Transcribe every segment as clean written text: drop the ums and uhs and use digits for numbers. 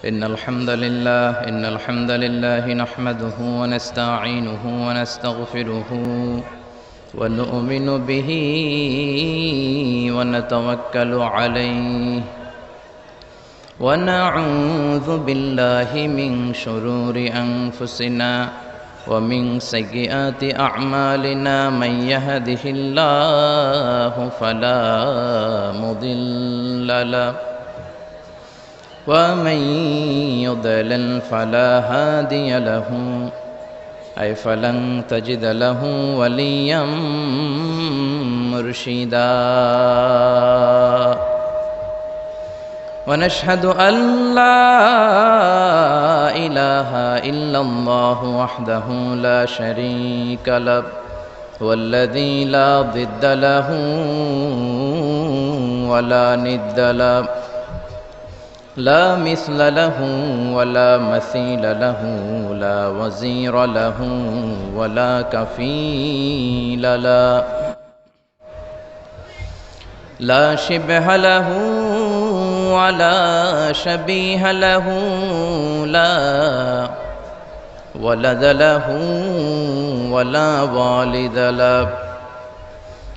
إن الحمد لله نحمده ونستعينه ونستغفره ونؤمن به ونتوكل عليه ونعوذ بالله من شرور أنفسنا ومن سيئات أعمالنا من يهده الله فلا مضل له ومن يضلل فلا هادي له أي فلن تجد له وليا مرشدا ونشهد أن لا إله إلا الله وحده لا شريك له والذي لا ضد له ولا ند له لا مثل له ولا مثيل له لا وزير له ولا كفيل له لا شبه له ولا شبيه له لا ولد له ولا والد له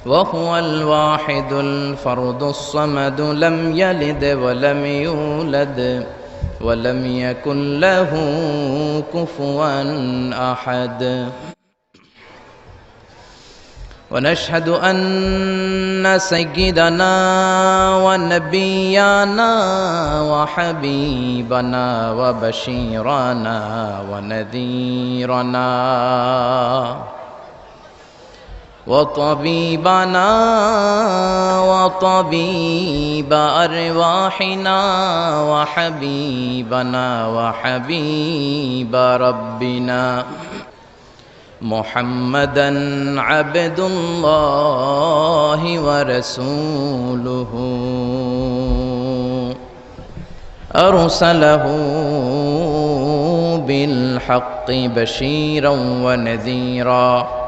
وهو الواحد الفرد الصمد لم يلد ولم يولد ولم يكن له كفوا أحد ونشهد أن سيدنا ونبينا وحبيبنا وبشيرنا ونذيرنا وطبيبنا وطبيب أرواحنا وحبيبنا وحبيب ربنا محمدا عبد الله ورسوله أرسله بالحق بشيرا ونذيرا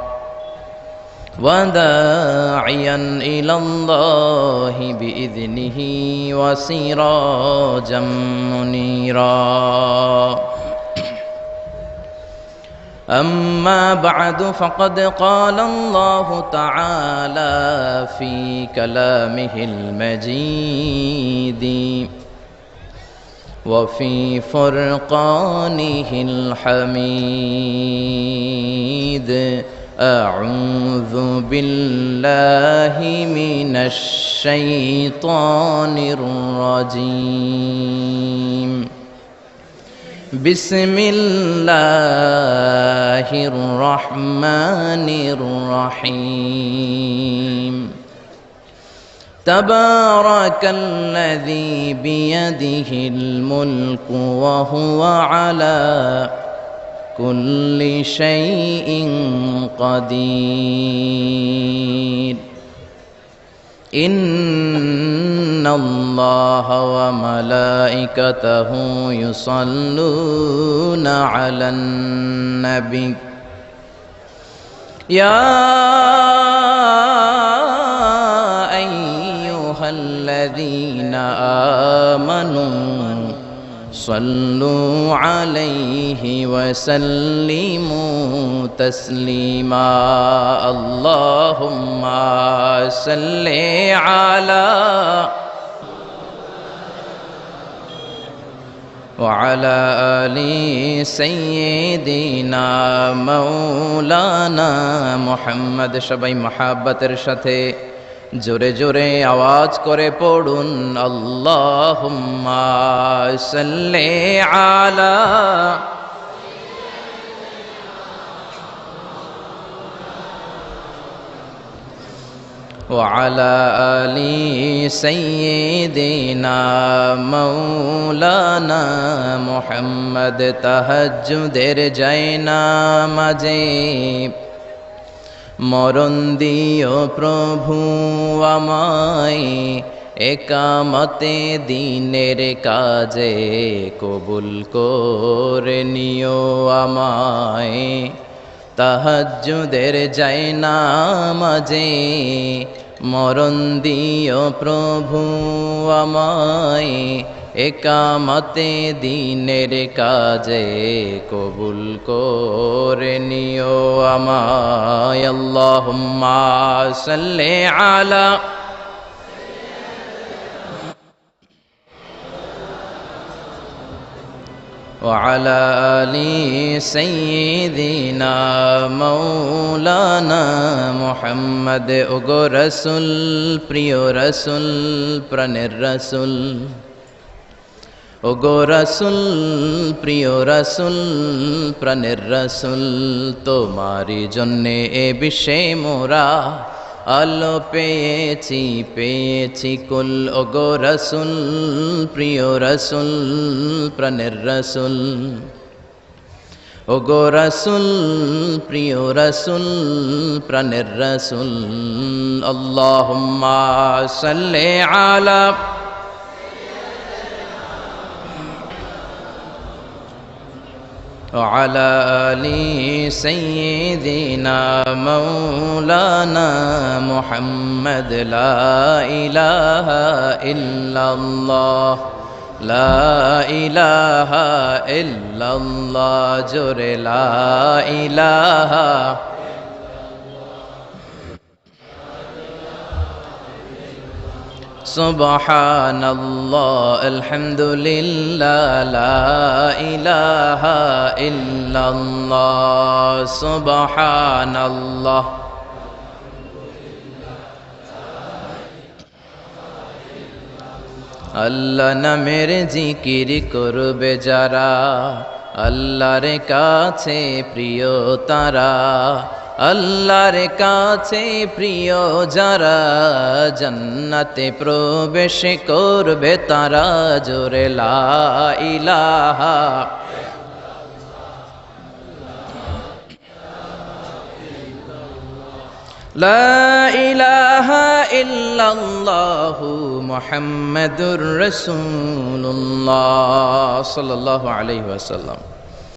وداعيا إلى الله بإذنه وسراجا منيرا أما بعد فقد قال الله تعالى في كلامه المجيد وفي فرقانه الحميد أعوذ بالله من الشيطان الرجيم بسم الله الرحمن الرحيم تبارك الذي بيده الملك وهو على كل شيء قدير إن الله وملائكته يصلون على النبي يا أيها الذين آمنوا صلوا عليه وسلموا تسليما اللهم صل على وعلى آل سيدنا مولانا محمد সবাই মহাব্বতের সাথে জোরে জোরে আওয়াজ করে পড়ুন আল্লাহুম্মা সাল্লি আলা وعلى آل سيدنا مولانا محمد তাহাজ্জুদের জায়নামাজে মরণ দিও প্রভু আমায় একামতে দিনের কাজে কবুল করে নিও আমায় তাহাজ্জুদের জায়নামাজে মরণ দিও প্রভু আমায় একামতে দিনের কাজে কবুল করে নিও আমায় আল্লাহুম্মা সাল্লি আলা وعلى آل سيدنا مولانا محمد ওগো রাসূল প্রিয় রাসূল প্রাণের রাসূল ওগো রাসূল প্রিয় রাসূল প্রাণের রাসূল তোমারই জন্যে এ বিশ্বে মোরা আলো পেয়েছি পেয়েছি কুল ওগো রাসূল প্রিয় রাসূল প্রাণের রাসূল ওগো রাসূল প্রিয় রাসূল প্রাণের রাসূল আল্লাহুম্মা সাল্লি আলা وعلى آل سيدنا مولانا محمد لا إله إلا الله لا إله إلا الله جر لا إله سبحان الله الحمد لله لا إله إلا الله سبحان الله আল্লাহ নামের জিকির করবে যারা আল্লাহর কাছে প্রিয় তারা আল্লাহর কাছে প্রিয় যারা জান্নাতে প্রবেশ করবে তারা জোরে লা ইলাহা লা ইলাহা ইল্লাল্লাহু মুহাম্মাদুর রাসূলুল্লাহ সাল্লাল্লাহু আলাইহি ওয়াসাল্লাম